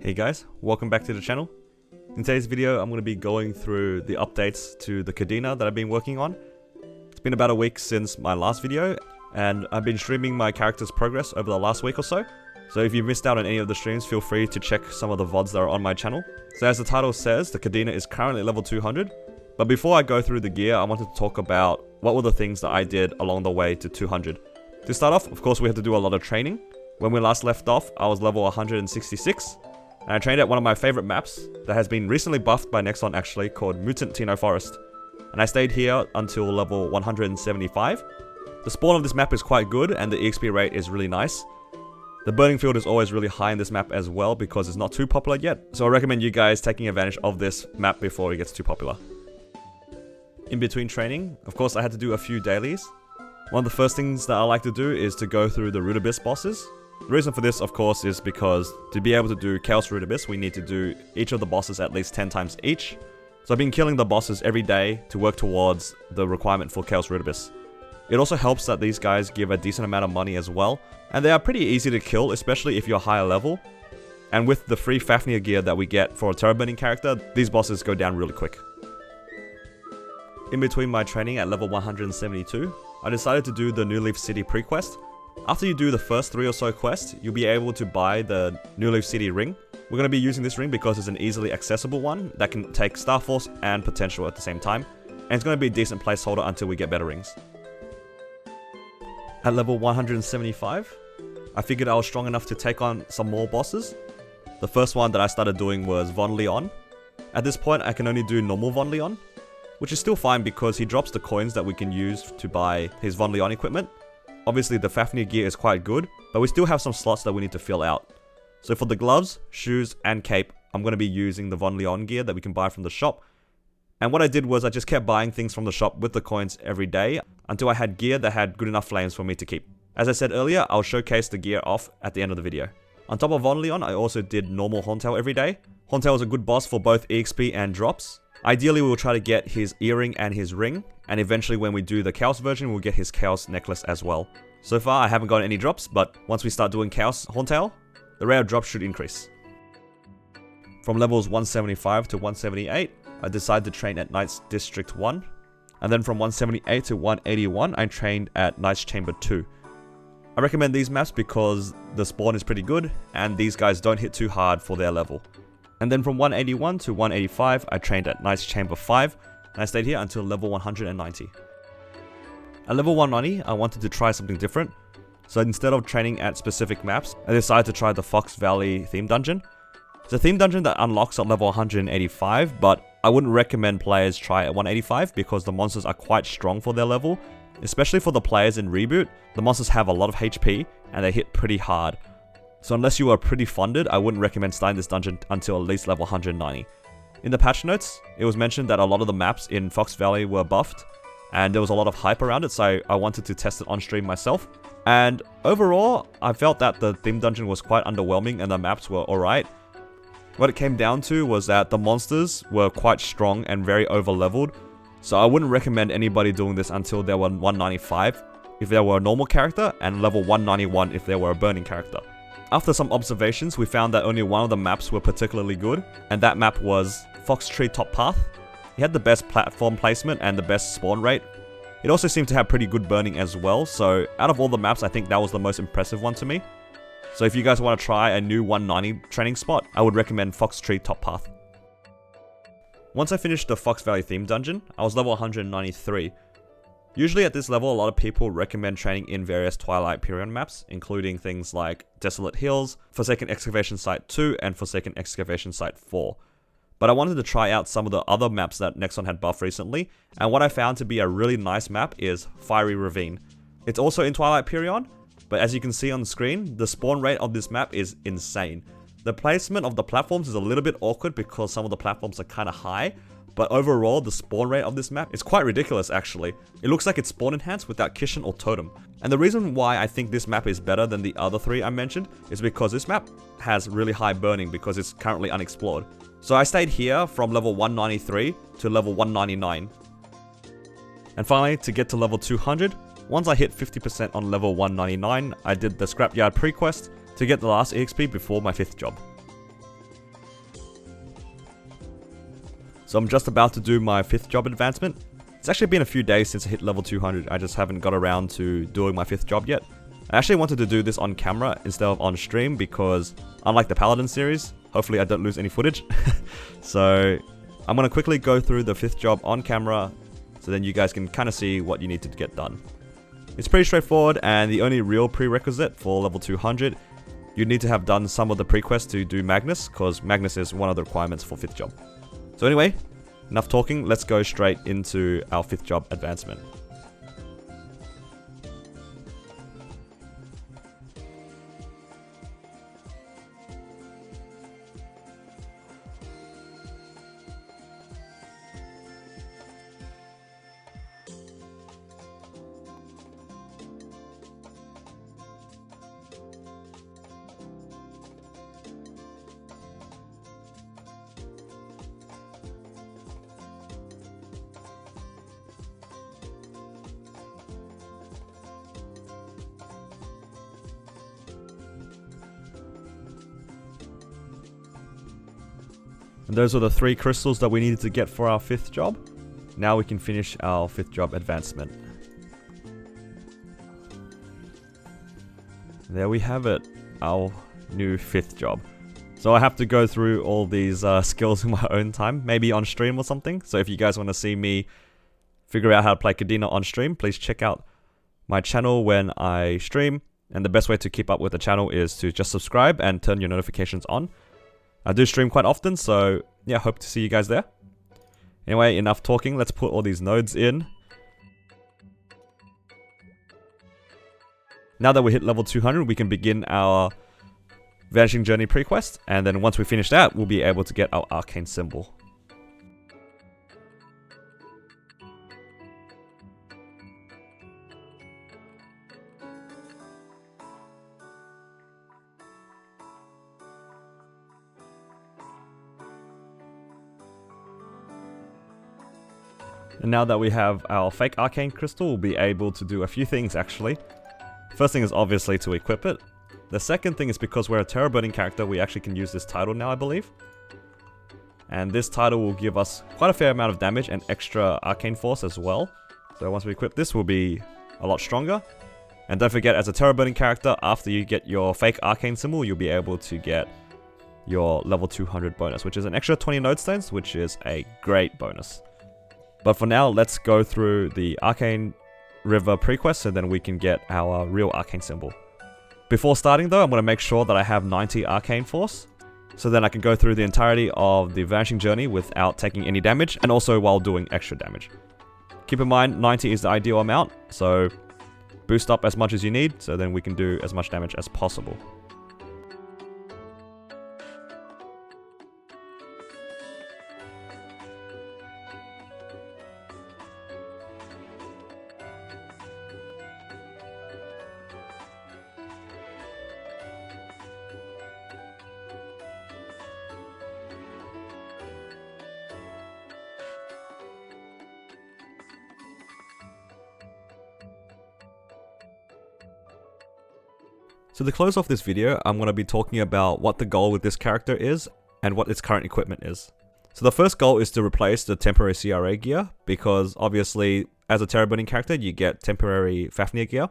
Hey guys, welcome back to the channel. In today's video, I'm going to be going through the updates to the Cadena that I've been working on. It's been about a week since my last video, and I've been streaming my character's progress over the last week or so. So if you missed out on any of the streams, feel free to check some of the VODs that are on my channel. So as the title says, the Cadena is currently level 200. But before I go through the gear, I wanted to talk about what were the things that I did along the way to 200. To start off, of course, we had to do a lot of training. When we last left off, I was level 166. And I trained at one of my favorite maps that has been recently buffed by Nexon actually, called Mutant Tino Forest. And I stayed here until level 175. The spawn of this map is quite good and the EXP rate is really nice. The burning field is always really high in this map as well because it's not too popular yet. So I recommend you guys taking advantage of this map before it gets too popular. In between training, of course I had to do a few dailies. One of the first things that I like to do is to go through the Root Abyss bosses. The reason for this, of course, is because to be able to do Chaos Root Abyss, we need to do each of the bosses at least 10 times each. So I've been killing the bosses every day to work towards the requirement for Chaos Root Abyss. It also helps that these guys give a decent amount of money as well, and they are pretty easy to kill, especially if you're higher level. And with the free Fafnir gear that we get for a Teraburning character, these bosses go down really quick. In between my training at level 172, I decided to do the New Leaf City Prequest. After you do the first 3 or so quests, you'll be able to buy the New Leaf City ring. We're going to be using this ring because it's an easily accessible one that can take Star Force and Potential at the same time. And it's going to be a decent placeholder until we get better rings. At level 175, I figured I was strong enough to take on some more bosses. The first one that I started doing was Von Leon. At this point, I can only do normal Von Leon, which is still fine because he drops the coins that we can use to buy his Von Leon equipment. Obviously the Fafnir gear is quite good, but we still have some slots that we need to fill out. So for the gloves, shoes, and cape, I'm going to be using the Von Leon gear that we can buy from the shop. And what I did was I just kept buying things from the shop with the coins every day until I had gear that had good enough flames for me to keep. As I said earlier, I'll showcase the gear off at the end of the video. On top of Von Leon, I also did normal Hontail every day. Hontail is a good boss for both EXP and drops. Ideally, we'll try to get his earring and his ring, and eventually when we do the Chaos version, we'll get his Chaos necklace as well. So far, I haven't gotten any drops, but once we start doing Chaos Hontail, the rare drops should increase. From levels 175 to 178, I decided to train at Knight's District 1, and then from 178 to 181, I trained at Knight's Chamber 2. I recommend these maps because the spawn is pretty good, and these guys don't hit too hard for their level. And then from 181 to 185, I trained at Knight's Chamber 5, and I stayed here until level 190. At level 190, I wanted to try something different, so instead of training at specific maps, I decided to try the Fox Valley theme dungeon. It's a theme dungeon that unlocks at level 185, but I wouldn't recommend players try at 185 because the monsters are quite strong for their level. Especially for the players in Reboot, the monsters have a lot of HP, and they hit pretty hard. So unless you are pretty funded, I wouldn't recommend starting this dungeon until at least level 190. In the patch notes, it was mentioned that a lot of the maps in Fox Valley were buffed, and there was a lot of hype around it, so I wanted to test it on stream myself. And overall, I felt that the theme dungeon was quite underwhelming and the maps were alright. What it came down to was that the monsters were quite strong and very over-leveled, so I wouldn't recommend anybody doing this until they were 195 if they were a normal character, and level 191 if they were a burning character. After some observations, we found that only one of the maps were particularly good, and that map was Fox Tree Top Path. It had the best platform placement and the best spawn rate. It also seemed to have pretty good burning as well, so out of all the maps, I think that was the most impressive one to me. So if you guys want to try a new 190 training spot, I would recommend Fox Tree Top Path. Once I finished the Fox Valley theme dungeon, I was level 193. Usually at this level, a lot of people recommend training in various Twilight Period maps, including things like Desolate Hills, Forsaken Excavation Site 2, and Forsaken Excavation Site 4. But I wanted to try out some of the other maps that Nexon had buffed recently, and what I found to be a really nice map is Fiery Ravine. It's also in Twilight Period, but as you can see on the screen, the spawn rate of this map is insane. The placement of the platforms is a little bit awkward because some of the platforms are kind of high, but overall, the spawn rate of this map is quite ridiculous actually. It looks like it's spawn enhanced without Kishin or Totem. And the reason why I think this map is better than the other 3 I mentioned is because this map has really high burning because it's currently unexplored. So I stayed here from level 193 to level 199. And finally, to get to level 200, once I hit 50% on level 199, I did the Scrapyard Prequest to get the last EXP before my 5th job. So I'm just about to do my 5th job advancement. It's actually been a few days since I hit level 200, I just haven't got around to doing my 5th job yet. I actually wanted to do this on camera instead of on stream because, unlike the Paladin series, hopefully I don't lose any footage. So I'm going to quickly go through the 5th job on camera so then you guys can kind of see what you need to get done. It's pretty straightforward, and the only real prerequisite for level 200, you need to have done some of the prequests to do Magnus, because Magnus is one of the requirements for 5th job. So anyway, enough talking, let's go straight into our 5th job advancement. And those are the 3 crystals that we needed to get for our 5th job. Now we can finish our 5th job advancement. There we have it, our new 5th job. So I have to go through all these skills in my own time, maybe on stream or something. So if you guys want to see me figure out how to play Cadena on stream, please check out my channel when I stream. And the best way to keep up with the channel is to just subscribe and turn your notifications on. I do stream quite often, so yeah, hope to see you guys there. Anyway, enough talking, let's put all these nodes in. Now that we hit level 200, we can begin our Vanishing Journey Prequest, and then once we finish that, we'll be able to get our Arcane symbol. And now that we have our fake Arcane crystal, we'll be able to do a few things actually. First thing is obviously to equip it. The second thing is because we're a Teraburning character, we actually can use this title now, I believe. And this title will give us quite a fair amount of damage and extra Arcane force as well. So once we equip this, we'll be a lot stronger. And don't forget, as a Teraburning character, after you get your fake Arcane symbol, you'll be able to get your level 200 bonus, which is an extra 20 node stones, which is a great bonus. But for now, let's go through the Arcane River Prequest so then we can get our real Arcane symbol. Before starting though, I'm going to make sure that I have 90 Arcane Force, so then I can go through the entirety of the Vanishing Journey without taking any damage, and also while doing extra damage. Keep in mind, 90 is the ideal amount, so boost up as much as you need, so then we can do as much damage as possible. So to close off this video, I'm going to be talking about what the goal with this character is and what its current equipment is. So the first goal is to replace the temporary CRA gear, because obviously as a Teraburning character you get temporary Fafnir gear.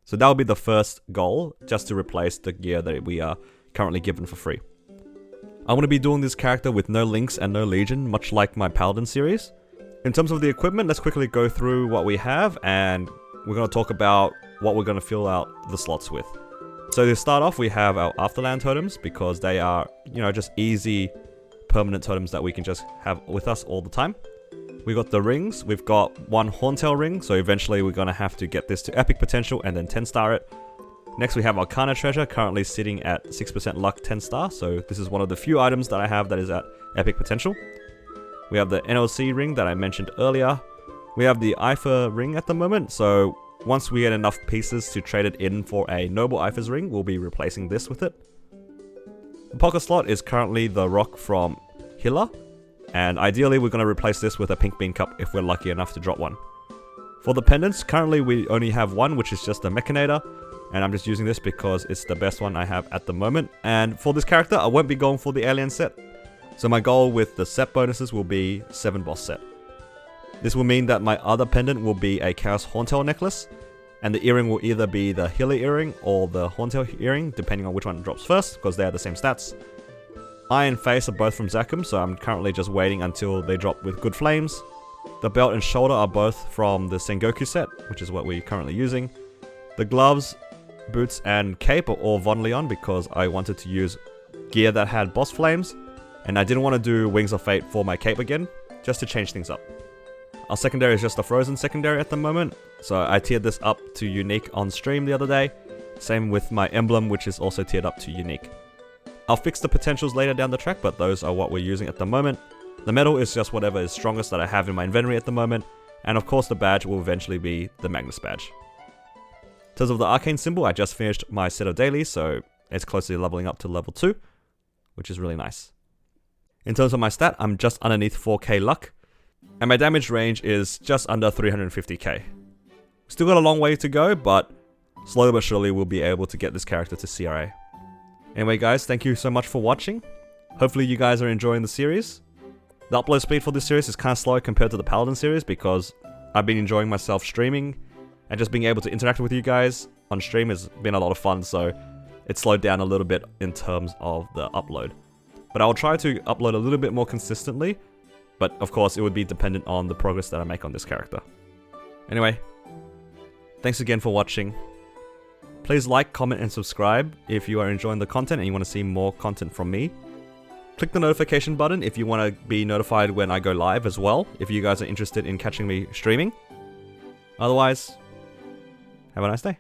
So that will be the first goal, just to replace the gear that we are currently given for free. I'm going to be doing this character with no links and no legion, much like my Paladin series. In terms of the equipment, let's quickly go through what we have, and we're going to talk about what we're going to fill out the slots with. So to start off, we have our Afterland Totems, because they are, just easy permanent totems that we can just have with us all the time. We got the rings. We've got 1 Horntail ring, so eventually we're going to have to get this to epic potential and then 10 star it. Next we have Arcana Treasure, currently sitting at 6% luck 10 star, so this is one of the few items that I have that is at epic potential. We have the NLC ring that I mentioned earlier. We have the Ifer ring at the moment, so once we get enough pieces to trade it in for a Noble Ifer's ring, we'll be replacing this with it. The pocket slot is currently the rock from Hilla, and ideally we're going to replace this with a pink bean cup if we're lucky enough to drop one. For the pendants, currently we only have one, which is just a Mechanator, and I'm just using this because it's the best one I have at the moment. And for this character, I won't be going for the alien set. So my goal with the set bonuses will be 7 boss set. This will mean that my other pendant will be a Chaos Horntail necklace, and the earring will either be the Healer earring or the Horntail earring, depending on which one drops first, because they are the same stats. Eye and face are both from Zakum, so I'm currently just waiting until they drop with good flames. The belt and shoulder are both from the Sengoku set, which is what we're currently using. The gloves, boots, and cape are all Von Leon because I wanted to use gear that had boss flames, and I didn't want to do Wings of Fate for my cape again, just to change things up. Our secondary is just a frozen secondary at the moment, so I tiered this up to unique on stream the other day. Same with my emblem, which is also tiered up to unique. I'll fix the potentials later down the track, but those are what we're using at the moment. The medal is just whatever is strongest that I have in my inventory at the moment, and of course the badge will eventually be the Magnus badge. In terms of the Arcane symbol, I just finished my set of dailies, so it's closely leveling up to level 2, which is really nice. In terms of my stat, I'm just underneath 4k luck, and my damage range is just under 350k. Still got a long way to go, but slowly but surely we'll be able to get this character to CRA. Anyway guys, thank you so much for watching. Hopefully you guys are enjoying the series. The upload speed for this series is kind of slow compared to the Paladin series because I've been enjoying myself streaming, and just being able to interact with you guys on stream has been a lot of fun, so it slowed down a little bit in terms of the upload. But I'll try to upload a little bit more consistently, but of course it would be dependent on the progress that I make on this character. Anyway, thanks again for watching. Please like, comment, and subscribe if you are enjoying the content and you want to see more content from me. Click the notification button if you want to be notified when I go live as well, if you guys are interested in catching me streaming. Otherwise, have a nice day.